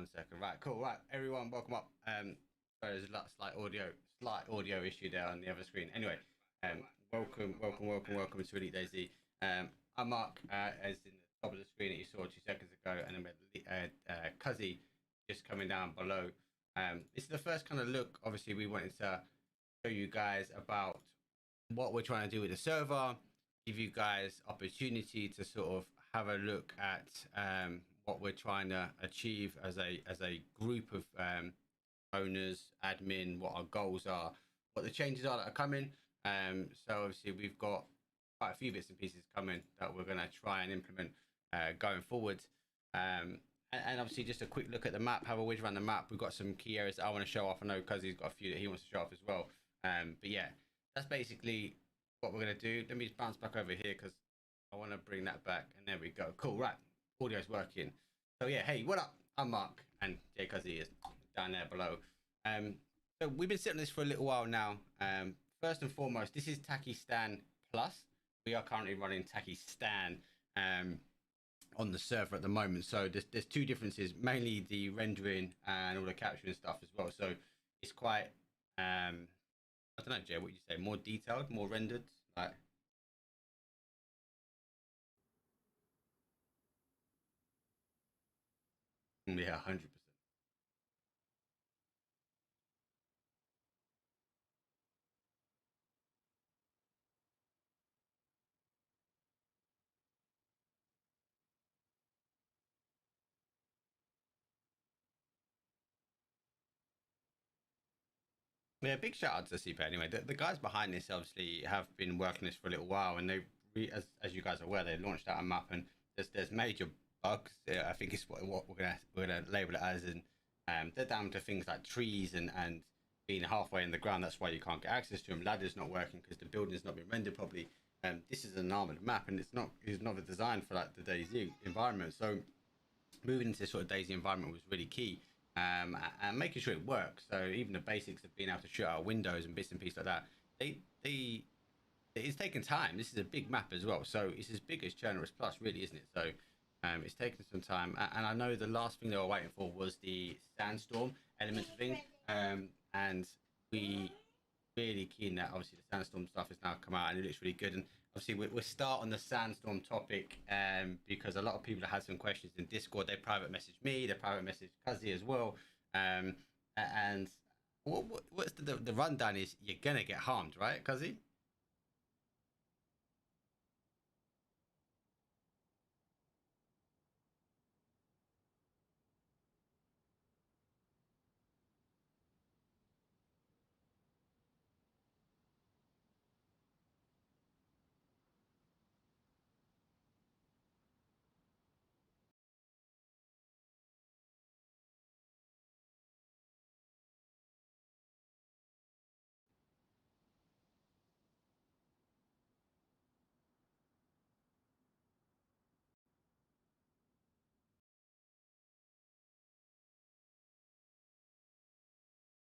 1 second. Right, cool. Right, everyone, welcome up. There's a slight audio issue there on the other screen. Anyway, welcome to Elite DayZ. I'm Mark, as in the top of the screen that you saw 2 seconds ago, and then we had Cuzzy just coming down below. This is the first kind of look. Obviously, we wanted to show you guys about what we're trying to do with the server, give you guys opportunity to sort of have a look at what we're trying to achieve as a group of owners, admin, what our goals are, what the changes are that are coming. So obviously we've got quite a few bits and pieces coming that we're going to try and implement going forward. And obviously just a quick look at the map, have a whiz around the map. We've got some key areas that I want to show off. I know Cuzzy's got a few that he wants to show off as well. But yeah, that's basically what we're going to do. Let me just bounce back over here because I want to bring that back. And there we go. Cool. Right. Audio's working. So yeah, hey, what up? I'm Mark, and Jay Cuzzy is down there below. So we've been sitting on this for a little while now. First and foremost, this is TakistanPlus. We are currently running Takistan on the server at the moment. So there's two differences, mainly the rendering and all the capturing stuff as well. So it's quite I don't know, Jay, what would you say? More detailed, more rendered, like. Yeah, 100%. Yeah, big shout out to CP anyway. The guys behind this obviously have been working this for a little while, and they, as you guys are aware, they launched out a map, and there's major bugs. I think it's what we're gonna label it as, and they're down to things like trees and being halfway in the ground. That's why you can't get access to them. Ladders not working because the building's not been rendered properly. This is an armored map, and it's not designed for like the DayZ environment. So moving into this sort of DayZ environment was really key. And making sure it works. So even the basics of being able to shoot out windows and bits and pieces like that, it's taken time. This is a big map as well, so it's as big as Chernarus Plus, really, isn't it? So it's taken some time, and I know the last thing they were waiting for was the sandstorm element of thing, and we really keen that obviously the sandstorm stuff has now come out and it looks really good. And obviously we'll start on the sandstorm topic because a lot of people have had some questions in Discord. They private messaged me, they private messaged Cuzzy as well, and what's the rundown is you're gonna get harmed, right, Cuzzy?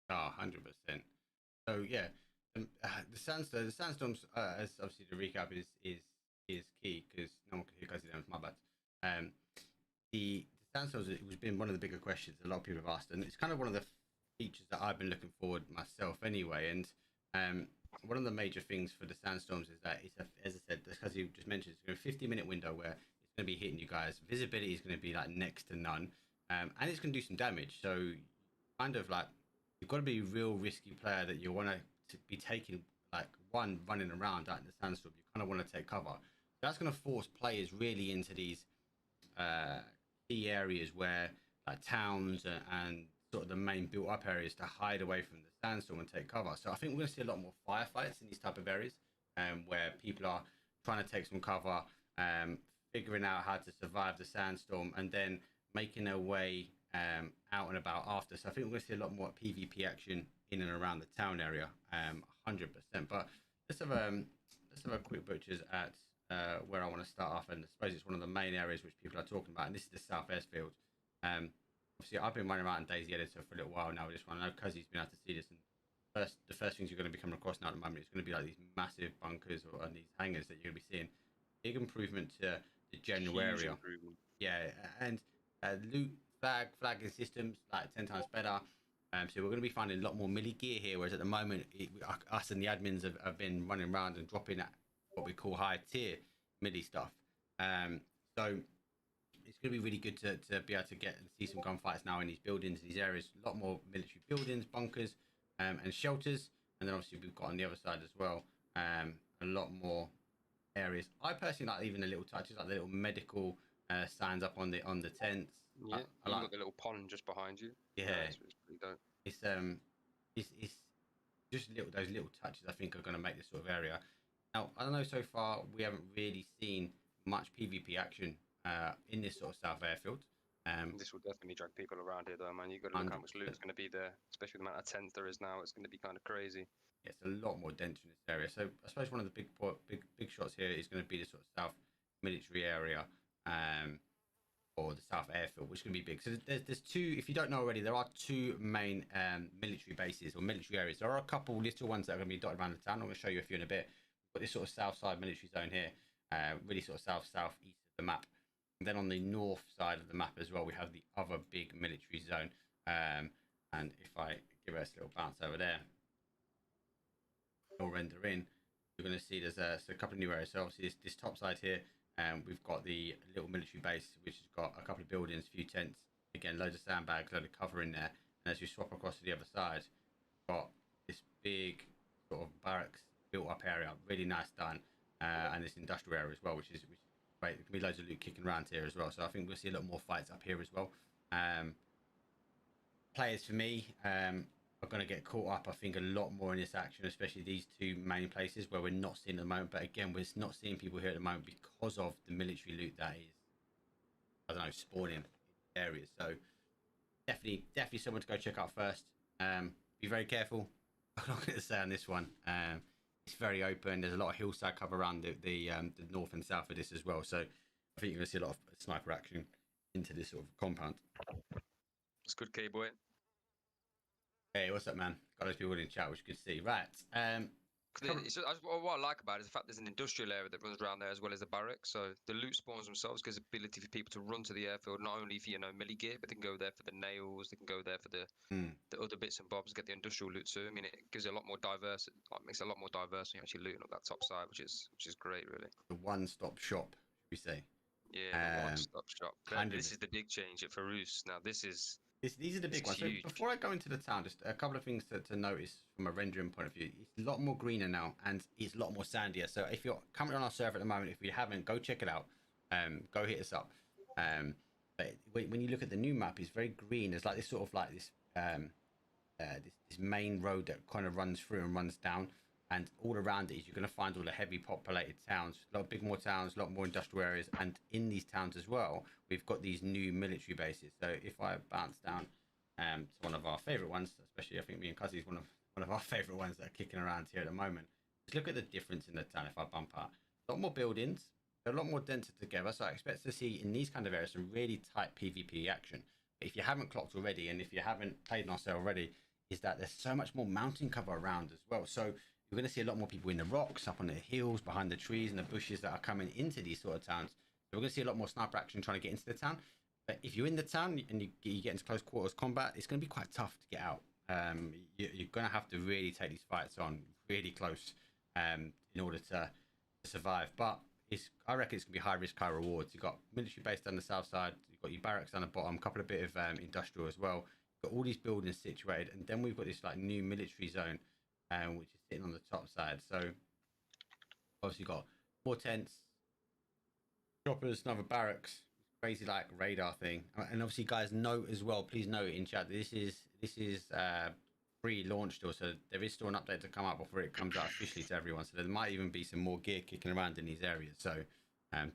Oh, 100%. So yeah, the sandstorms, as obviously the recap is key because no one can hear Cuzzy. My bad. Um, the sandstorms, it was been one of the bigger questions a lot of people have asked, and it's kind of one of the features that I've been looking forward myself anyway. And one of the major things for the sandstorms is that it's as I said, because you just mentioned, it's a 50-minute window where it's going to be hitting you guys. Visibility is going to be like next to none, and it's going to do some damage. So kind of like you've got to be a real risky player that you want to be taking like one running around out in the sandstorm. You kind of want to take cover. That's going to force players really into these uh, key areas where like towns and sort of the main built up areas to hide away from the sandstorm and take cover. So I think we're going to see a lot more firefights in these type of areas where people are trying to take some cover, figuring out how to survive the sandstorm, and then making their way out and about after. So I think we're going to see a lot more PvP action in and around the town area, 100%. But let's have a quick butchers at where I want to start off, and I suppose it's one of the main areas which people are talking about, and this is the South Airfield. Obviously, I've been running around in DayZ Editor for a little while now with this one. I know Cuzzy's been able to see this, and the first things you're going to be coming across now at the moment is going to be like these massive bunkers or these hangars that you're going to be seeing. Big improvement to the general area. Yeah, and loot flagging systems, like 10 times better. So we're going to be finding a lot more milli gear here, whereas at the moment, us and the admins have been running around and dropping at what we call high tier milli stuff. So it's going to be really good to be able to get and see some gunfights now in these buildings, these areas. A lot more military buildings, bunkers, and shelters. And then obviously we've got on the other side as well, a lot more areas. I personally like even the little touches, like the little medical signs up on the tents. Yeah, I like the little pond just behind you. Yeah, it's pretty dope. It's just those little touches I think are going to make this sort of area. Now I don't know, so far we haven't really seen much PvP action in this sort of south airfield. This will definitely drag people around here, though, man. You got to look how much loot is going to be there, especially the amount of tents there is now. It's going to be kind of crazy. Yeah, it's a lot more dense in this area. So I suppose one of the big shots here is going to be the sort of south military area, or the south airfield, which is going to be big. So there's two. If you don't know already, there are two main military bases or military areas. There are a couple little ones that are going to be dotted around the town. I'm going to show you a few in a bit. We've got this sort of south side military zone here, really sort of southeast of the map. And then on the north side of the map as well, we have the other big military zone. And if I give us a little bounce over there, or render in, you're going to see there's a couple of new areas. So obviously this top side here, we've got the little military base, which has got a couple of buildings, a few tents, again loads of sandbags, load of cover in there. And as you swap across to the other side, you've got this big sort of barracks built up area, really nice done, and this industrial area as well, which is great. There can be loads of loot kicking around here as well. So I think we'll see a lot more fights up here as well. Players for me are going to get caught up, I think, a lot more in this action, especially these two main places where we're not seeing at the moment. But again, we're not seeing people here at the moment because of the military loot that is, I don't know, spawning in areas. So definitely someone to go check out first. Be very careful. I'm not going to say on this one. It's very open. There's a lot of hillside cover around the north and south of this as well. So I think you're going to see a lot of sniper action into this sort of compound. It's good, K-boy. Hey, what's up, man? Got those people in chat, which is good to see. Right. What I like about it is the fact there's an industrial area that runs around there as well as a barracks. So the loot spawns themselves gives ability for people to run to the airfield, not only for, milli gear, but they can go there for the nails, they can go there for the other bits and bobs, get the industrial loot too. I mean, it gives it a lot more diverse, makes it a lot more diverse when you're actually looting up that top side, which is great, really. The one-stop shop, should we say? Yeah, the one-stop shop. This is the big change at Farouz. Now, these are the big ones. So before I go into the town, just a couple of things to notice from a rendering point of view. It's a lot more greener now, and it's a lot more sandier. So if you're coming on our server at the moment, if you haven't, go check it out. Go hit us up. But when you look at the new map, it's very green. There's like this sort of like this main road that kind of runs through and runs down, and all around it is you're going to find all the heavy populated towns, a lot of big more towns, a lot more industrial areas, and in these towns as well, we've got these new military bases. So if I bounce down to one of our favorite ones, especially I think me and Cuzzy is one of our favorite ones that are kicking around here at the moment. Just look at the difference in the town. If I bump out, a lot more buildings, they're a lot more denser together. So I expect to see in these kind of areas some really tight PvP action. But if you haven't clocked already, and if you haven't played in our server already, is that there's so much more mountain cover around as well. So you're going to see a lot more people in the rocks, up on the hills, behind the trees and the bushes that are coming into these sort of towns. So we're going to see a lot more sniper action trying to get into the town. But if you're in the town and you get into close quarters combat, it's going to be quite tough to get out. You're going to have to really take these fights on really close in order to survive. But I reckon it's going to be high risk, high rewards. You've got military base down the south side. You've got your barracks down the bottom, a couple of bit of industrial as well. You've got all these buildings situated. And then we've got this like new military zone, which is sitting on the top side. So obviously you've got more tents, choppers, another barracks, crazy like radar thing. And obviously guys, note as well, please note in chat, this is pre-launch still, so there is still an update to come out before it comes out officially to everyone. So there might even be some more gear kicking around in these areas. So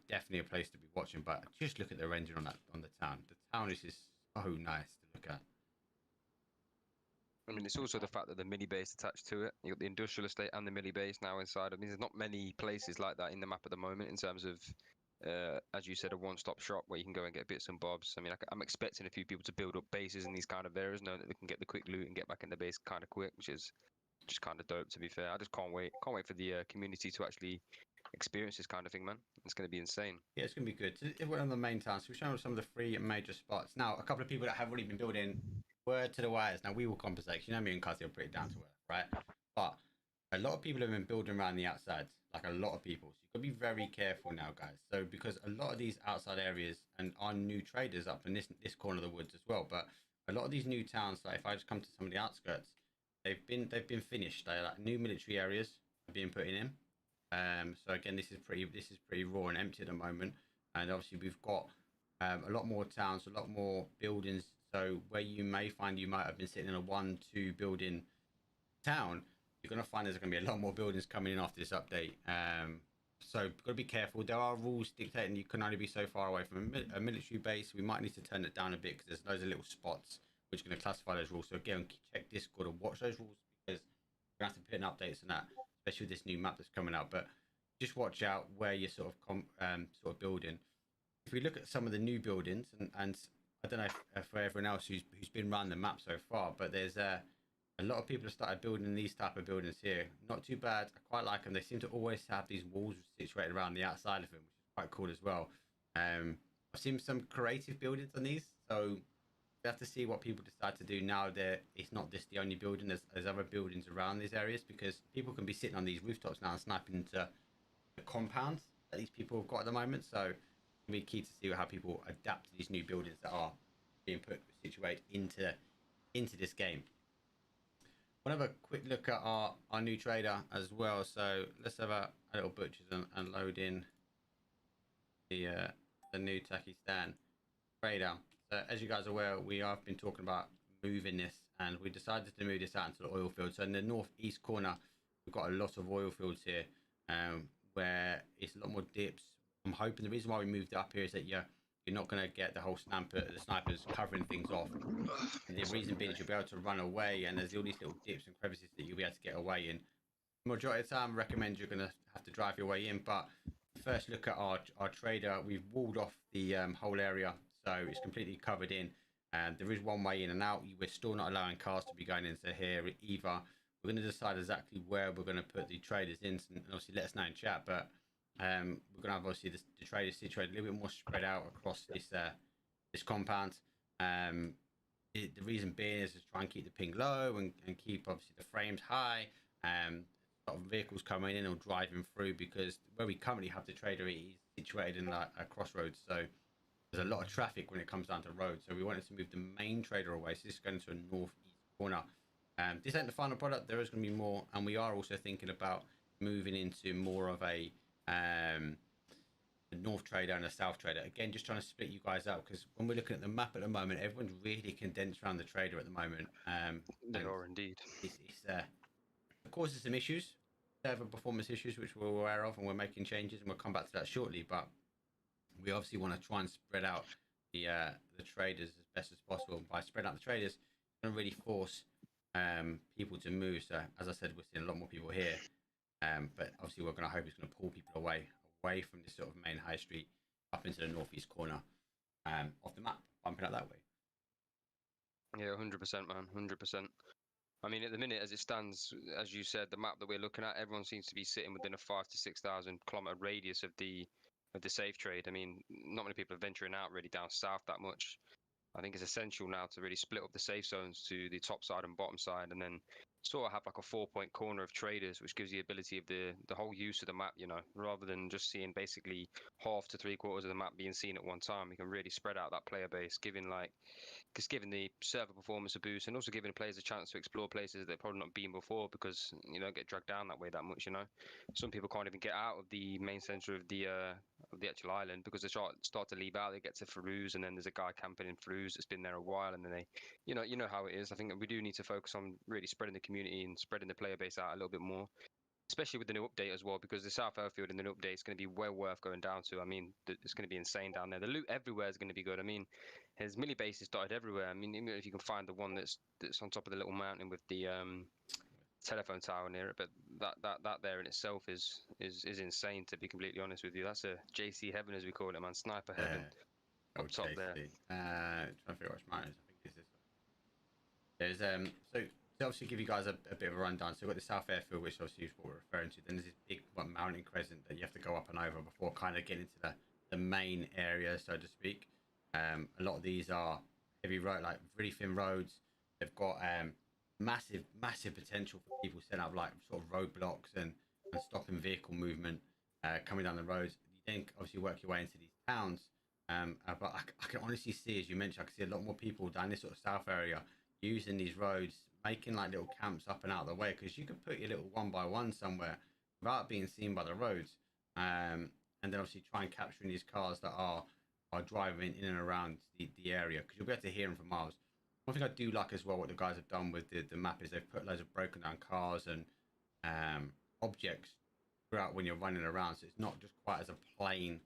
definitely a place to be watching. But just look at the render on the town. The town is just so nice to look at. I mean, it's also the fact that the mini base attached to it. You've got the industrial estate and the mini base now inside. I mean, there's not many places like that in the map at the moment in terms of, as you said, a one-stop shop where you can go and get bits and bobs. I mean, I'm expecting a few people to build up bases in these kind of areas, knowing that they can get the quick loot and get back in the base kind of quick, which is just kind of dope, to be fair. I just can't wait. Can't wait for the community to actually experiences kind of thing, man. It's going to be insane. Yeah, it's going to be good. It's one of the main towns. So we've shown some of the 3 major spots. Now, a couple of people that have already been building were to the wires. Now, we will compensate. You know, me and Cuzzy are pretty down to earth, right? But a lot of people have been building around the outsides, like a lot of people. So you've got to be very careful now, guys. So because a lot of these outside areas and our new traders up in this corner of the woods as well, but a lot of these new towns, like if I just come to some of the outskirts, they've been finished. They're like new military areas are being put in. So again, this is pretty raw and empty at the moment, and obviously we've got a lot more towns, a lot more buildings. So where you may find you might have been sitting in a 1-2 building town, you're going to find there's going to be a lot more buildings coming in after this update. So you've got to be careful. There are rules dictating you can only be so far away from a military base. We might need to turn it down a bit because there's loads of little spots which are going to classify those rules. So again, check Discord and watch those rules because we're going to have to put in updates on that, especially with this new map that's coming out. But just watch out where you're sort of building. If we look at some of the new buildings, and I don't know if for everyone else who's been around the map so far, but there's a lot of people have started building these type of buildings here. Not too bad. I quite like them. They seem to always have these walls situated around the outside of them, which is quite cool as well. I've seen some creative buildings on these, so we have to see what people decide to do now that it's not just the only building. There's other buildings around these areas because people can be sitting on these rooftops now and sniping into the compounds that these people have got at the moment. So it'll be key to see how people adapt to these new buildings that are being situated into this game. We'll have a quick look at our new trader as well. So let's have a little butchers and load in the new Takistan trader. So as you guys are aware, we have been talking about moving this, and we decided to move this out into the oil field. So in the northeast corner, we've got a lot of oil fields here, where it's a lot more dips. I'm hoping the reason why we moved it up here is that you're not going to get the whole the snipers covering things off. And the reason being is you'll be able to run away, and there's all these little dips and crevices that you'll be able to get away in. The majority of the time, I recommend you're going to have to drive your way in. But first, look at our trader. We've walled off the whole area, so it's completely covered in. And there is one way in and out. We're still not allowing cars to be going into here either. We're going to decide exactly where we're going to put the traders in, and obviously let us know in chat. But we're going to have obviously the traders situated a little bit more spread out across this compound. The reason being is to try and keep the ping low and keep obviously the frames high. A lot of vehicles coming in or driving through, because where we currently have the trader is situated in a crossroads, so there's a lot of traffic when it comes down to roads. So we wanted to move the main trader away. So this is going to a northeast corner. This ain't the final product. There is going to be more, and we are also thinking about moving into more of a north trader and a south trader. Again, just trying to split you guys out, because when we're looking at the map at the moment, everyone's really condensed around the trader at the moment. They are indeed. It causes some issues, server performance issues, which we're aware of, and we're making changes, and we'll come back to that shortly. But we obviously want to try and spread out the traders as best as possible. And by spreading out the traders, it's going to really force people to move. So as I said, we're seeing a lot more people here, but obviously we're going to hope it's going to pull people away from this sort of main high street up into the northeast corner of the map, bumping out that way. Yeah, 100%, man, 100%. I mean, at the minute, as it stands, as you said, the map that we're looking at, everyone seems to be sitting within a 5,000 to 6,000 kilometer radius of the safe trade. I mean, not many people are venturing out really down south that much. I think it's essential now to really split up the safe zones to the top side and bottom side, and then sort of have like a 4-point corner of traders, which gives you the ability of the whole use of the map, you know, rather than just seeing basically half to 3/4 of the map being seen at one time. You can really spread out that player base, giving the server performance a boost, and also giving the players a chance to explore places they've probably not been before, because you don't get dragged down that way that much. You know, some people can't even get out of the main center of the actual island because they start to leave out. They get to Farouz, and then there's a guy camping in Farouz that's been there a while, and then they, you know how it is. I think that we do need to focus on really spreading the community and spreading the player base out a little bit more, especially with the new update as well, because the South Airfield in the new update is going to be well worth going down to. I mean, it's going to be insane down there. The loot everywhere is going to be good. I mean, there's milli bases dotted everywhere. I mean, even if you can find the one that's on top of the little mountain with the telephone tower near it, but that there in itself is insane, to be completely honest with you. That's a JC heaven, as we call it, man. Sniper heaven. Up top there. Trying to figure out which mine is. I think it's this one. There's so to obviously give you guys a bit of a rundown. So we've got the South Airfield, which obviously is what we're referring to. Then there's this big like Mountain Crescent that you have to go up and over before kind of getting into the main area, so to speak. A lot of these are heavy road, like really thin roads. They've got massive potential for people setting up like sort of roadblocks and stopping vehicle movement coming down the roads. You then obviously work your way into these towns. But I can honestly see, as you mentioned, I can see a lot more people down this sort of south area using these roads, making like little camps up and out of the way, because you could put your little 1x1 somewhere without being seen by the roads, and then obviously try and capturing these cars that are driving in and around the area, because you'll be able to hear them for miles. One thing I do like as well, what the guys have done with the map, is they've put loads of broken down cars and objects throughout when you're running around, so it's not just quite as a plain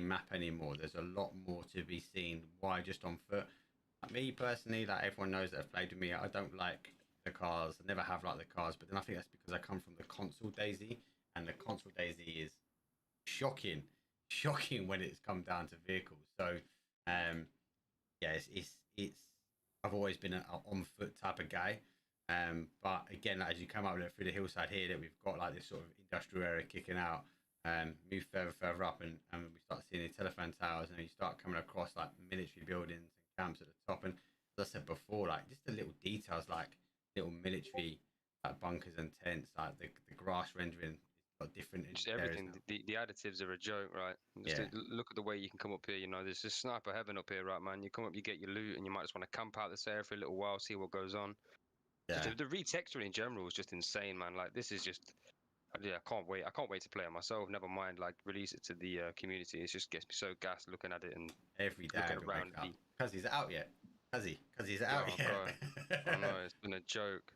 map anymore. There's a lot more to be seen. Why just on foot? Like me personally, like everyone knows that have played with me, I don't like the cars. I never have liked the cars, but then I think that's because I come from the console DayZ, and the console DayZ is shocking when it's come down to vehicles. So yeah, it's I've always been an on foot type of guy. But again, as you come up through the hillside here, that we've got like this sort of industrial area kicking out, move further up, and we start seeing the telephone towers, and you start coming across like military buildings and camps at the top. And as I said before, like just the little details, like little military like bunkers and tents, like the grass rendering, got different. Just everything. The additives are a joke, right? Just look at the way you can come up here. You know, there's just sniper heaven up here, right, man? You come up, you get your loot, and you might just want to camp out this area for a little while, see what goes on. Yeah. The retexturing in general is just insane, man. Like this is just, yeah, I can't wait. I can't wait to play it myself. Never mind, like release it to the community. It just gets me so gassed looking at it and every day around. Because he's out yet. Because he's out yet. I know it's been a joke.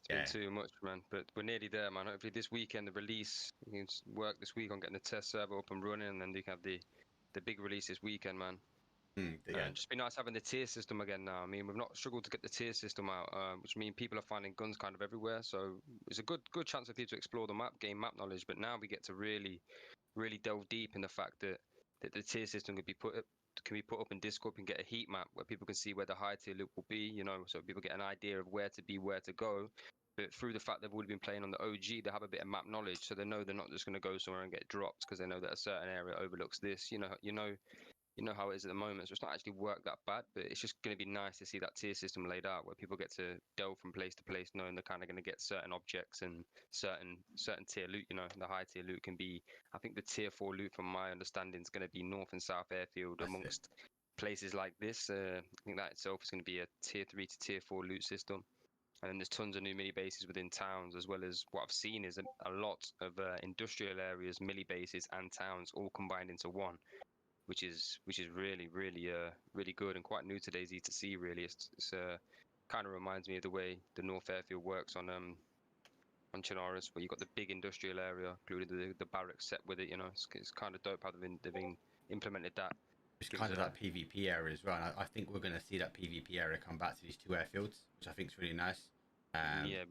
It's been too much, man. But we're nearly there, man. Hopefully this weekend the release. We can work this week on getting the test server up and running, and then we can have the big release this weekend, man. Just be nice having the tier system again now. I mean, we've not struggled to get the tier system out, which means people are finding guns kind of everywhere. So it's a good chance for people to explore the map, gain map knowledge. But now we get to really delve deep in the fact that the tier system can be put up in Discord and get a heat map where people can see where the high tier loot will be. You know, so people get an idea of where to be, where to go. But through the fact they've already been playing on the OG, they have a bit of map knowledge, so they know they're not just going to go somewhere and get dropped because they know that a certain area overlooks this. You know how it is at the moment. So it's not actually worked that bad, but it's just going to be nice to see that tier system laid out where people get to delve from place to place, knowing they're kind of going to get certain objects and certain tier loot. You know, the high tier loot can be, I think the tier 4 loot, from my understanding, is going to be north and south airfield. That's amongst places like this. I think that itself is going to be a tier 3 to tier 4 loot system. And then there's tons of new mini bases within towns, as well as what I've seen is a lot of industrial areas, mini bases, and towns all combined into one, which is really good and quite new to DayZ to see. Really, it's kind of reminds me of the way the North Airfield works on Chinaris, where you got the big industrial area, including the barracks set with it. You know, it's kind of dope how they've been implemented that. It's kind of that PvP area as well. And I think we're going to see that PvP area come back to these two airfields, which I think is really nice. Yeah,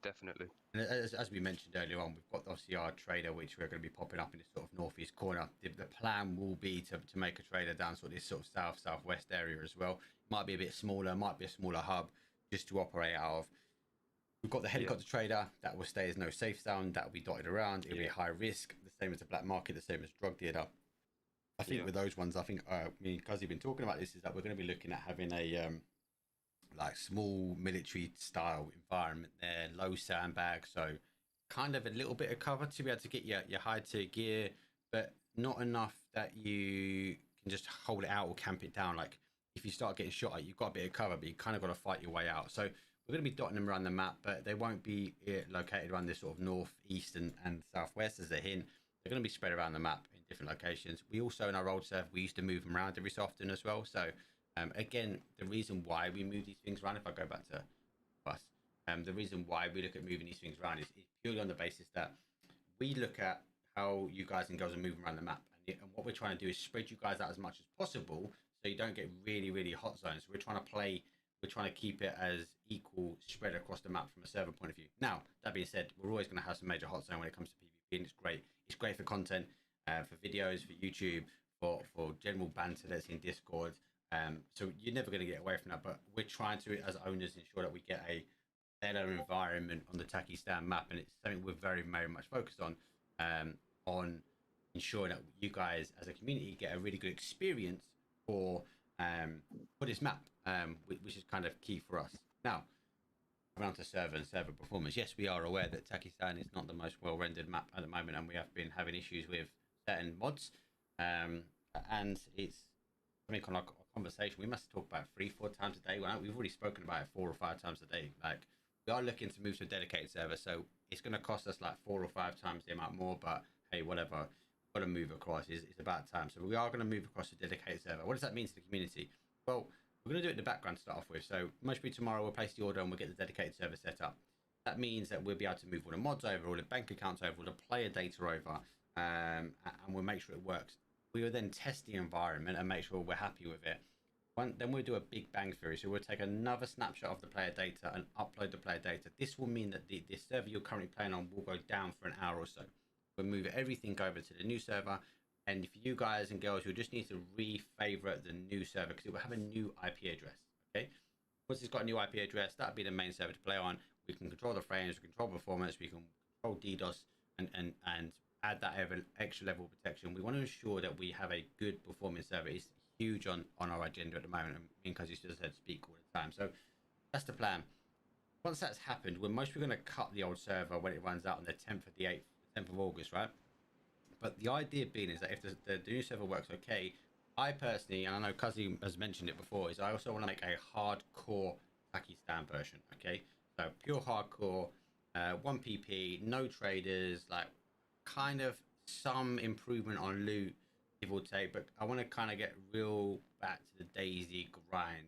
definitely. And as we mentioned earlier on, we've got obviously our trader, which we're going to be popping up in this sort of northeast corner. The plan will be to make a trader down sort of this sort of southwest area as well. Might be a bit smaller, might be a smaller hub just to operate out of. We've got the helicopter trader that will stay as no safe zone, that will be dotted around. It'll be high risk, the same as the black market, the same as drug dealer. I think with those ones, I think me and Cuzzy have been talking about this, is that we're going to be looking at having a like small military style environment there, low sandbag, so kind of a little bit of cover to be able to get your high tier gear, but not enough that you can just hold it out or camp it down. Like if you start getting shot at, you've got a bit of cover, but you kind of got to fight your way out. So we're going to be dotting them around the map, but they won't be located around this sort of north, east, and southwest as a hint. They're going to be spread around the map in different locations. We also, in our old server, we used to move them around every so often as well. So again, the reason why we move these things around, if I go back to us, the reason why we look at moving these things around is purely on the basis that we look at how you guys and girls are moving around the map. And what we're trying to do is spread you guys out as much as possible so you don't get really hot zones. We're trying to keep it as equal spread across the map from a server point of view. Now, that being said, we're always going to have some major hot zone when it comes to PvP, and it's great. It's great for content, for videos, for YouTube, for general banter that's in Discord. So you're never going to get away from that, but we're trying to, as owners, ensure that we get a better environment on the Takistan map, and it's something we're very much focused on. on ensuring that you guys as a community get a really good experience for this map, which is kind of key for us. Now, coming on to server and server performance, yes, we are aware that Takistan is not the most well-rendered map at the moment, and we have been having issues with certain mods, and it's something on our conversation we must talk about 3-4 times a day. Well, we've already spoken about it 4 or 5 times a day. Like, we are looking to move to a dedicated server, so it's going to cost us like 4 or 5 times the amount more, but hey, whatever, got to move across. It's about time. So we are going to move across to a dedicated server. What does that mean to the community? Well, we're going to do it in the background to start off with. So most probably tomorrow we'll place the order and we'll get the dedicated server set up. That means that we'll be able to move all the mods over, all the bank accounts over, all the player data over, and we'll make sure it works. We will then test the environment and make sure we're happy with it. Then we'll do a big bang theory. So we'll take another snapshot of the player data and upload the player data. This will mean that the server you're currently playing on will go down for an hour or so. We'll move everything over to the new server. And if you guys and girls, you'll just need to re-favorite the new server because it will have a new IP address. Okay. Once it's got a new IP address, that'll be the main server to play on. We can control the frames, we can control performance, we can control DDoS and add that extra level of protection. We want to ensure that we have a good performing server. It's huge on our agenda at the moment, and because you just said speak all the time. So that's the plan. Once that's happened, we're mostly going to cut the old server when it runs out on the 10th of the 8th, 10th of August, right? But the idea being is that if the new server works okay, I personally, and I know Kazi has mentioned it before, is I also want to make a hardcore Takistan version, okay? So pure hardcore, 1 PP, no traders, like kind of some improvement on loot, give or take, but I want to kind of get real back to the DayZ grind.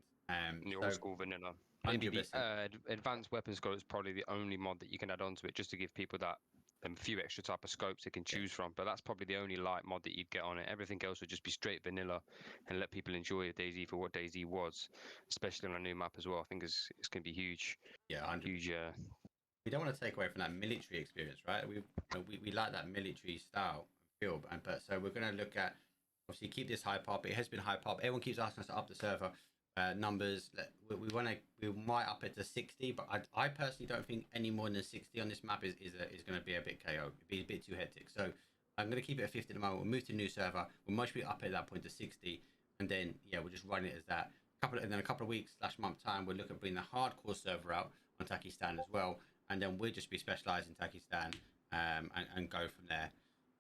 The old school vanilla. 100%. Advanced weapon scope is probably the only mod that you can add onto it just to give people that few extra type of scopes they can choose from. But that's probably the only light mod that you'd get on it. Everything else would just be straight vanilla and let people enjoy DayZ for what DayZ was, especially on a new map as well. I think it's going to be huge. Yeah, 100%. Huge. We don't want to take away from that military experience, right? We like that military style and feel, but so we're going to look at, obviously, keep this hype up. It has been hype up. Everyone keeps asking us to up the server numbers. We might up it to 60, but I personally don't think any more than 60 on this map is going to be a bit KO. It'd be a bit too hectic. So I'm going to keep it at 50 at the moment. We'll move to a new server. We'll mostly up it at that point to 60, and then yeah, we'll just run it as that. And then a couple of weeks / month time, we'll look at bringing the hardcore server out on Takistan as well, and then we'll just be specialised in Takistan and go from there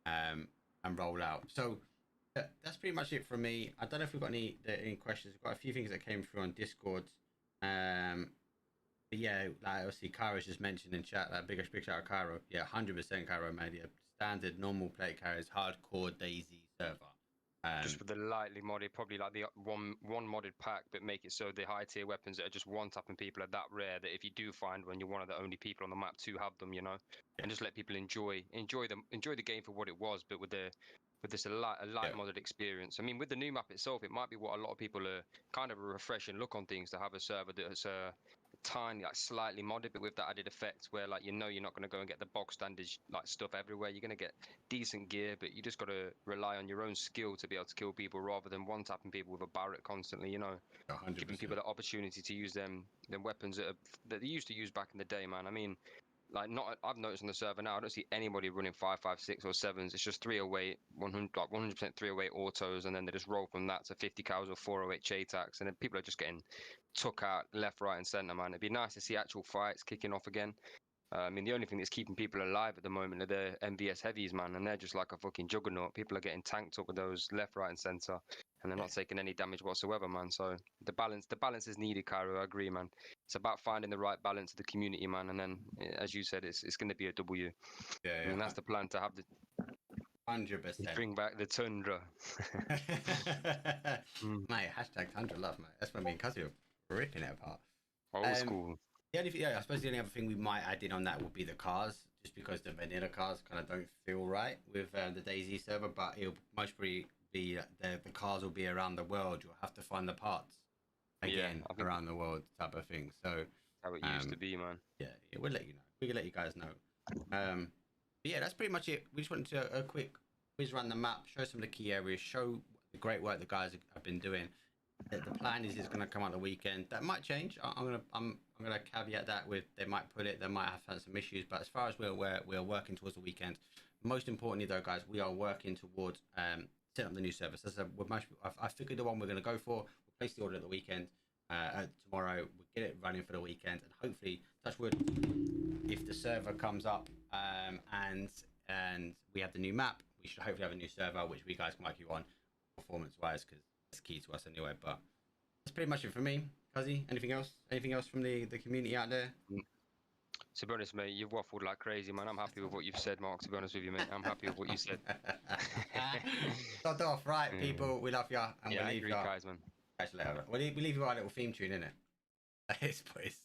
and roll out. So that's pretty much it from me. I don't know if we've got any questions. We've got a few things that came through on Discord. But yeah, like obviously Cairo's just mentioned in chat that big shout out Cairo. Yeah, 100% Cairo made it. Standard normal plate carriers, hardcore DayZ server. Just with the lightly modded, probably like the one modded pack, but make it so the high tier weapons that are just one tapping people are that rare that if you do find one, you're one of the only people on the map to have them, you know, and just let people enjoy the game for what it was, but with this a light modded experience. I mean, with the new map itself, it might be what a lot of people are kind of a refreshing look on things to have a server that's tiny, like slightly modded, but with that added effect where like you're not going to go and get the bog standard like stuff everywhere. You're going to get decent gear, but you just got to rely on your own skill to be able to kill people rather than one tapping people with a Barrett constantly, you know. 100%. Giving people the opportunity to use them weapons that they used to use back in the day, man. I mean, like I've noticed on the server now, I don't see anybody running 5.56 or 7s. It's just 308, 100% 308 autos, and then they just roll from that to 50 cows or 408 JTACs, and then people are just getting took out left, right, and centre, man. It'd be nice to see actual fights kicking off again. I mean, the only thing that's keeping people alive at the moment are the MVS heavies, man, and they're just like a fucking juggernaut. People are getting tanked up with those left, right, and centre, and they're not taking any damage whatsoever, man. So the balance is needed, Cairo. I agree, man. It's about finding the right balance of the community, man, and then, as you said, it's going to be a W. Yeah, I mean, that's the plan, to have the 100%. bring back the tundra. Mate, hashtag tundra love, mate. That's when me and Kazi were ripping it apart. Old school. I suppose the only other thing we might add in on that would be the cars, just because the vanilla cars kind of don't feel right with the DayZ server, but it'll most probably be the cars will be around the world. You'll have to find the parts again around the world type of thing. So how it used to be, man. Yeah, we'll let you know. We can let you guys know. But yeah, that's pretty much it. We just wanted to a quick whiz around the map, show some of the key areas, show the great work the guys have been doing. The plan is it's going to come out the weekend. That might change. I'm gonna caveat that with they might put it. They might have had some issues, but as far as we're working towards the weekend, most importantly, though, guys, we are working towards setting up the new service. As I figured the one we're going to go for. We'll place the order at the weekend. Tomorrow, we'll get it running for the weekend, and hopefully, touch wood, if the server comes up and we have the new map, we should hopefully have a new server which we guys can work you on performance-wise, because it's key to us anyway. But that's pretty much it for me. Cuzzy, anything else? Anything else from the community out there? To be honest, mate, you've waffled like crazy, man. I'm happy with what you've said, Mark. To be honest with you, mate, I'm happy with what you said. Start off right, people. We love ya, and yeah, we'll leave you. guys, man. Catch you later. We'll leave you our little theme tune, innit? It's boys.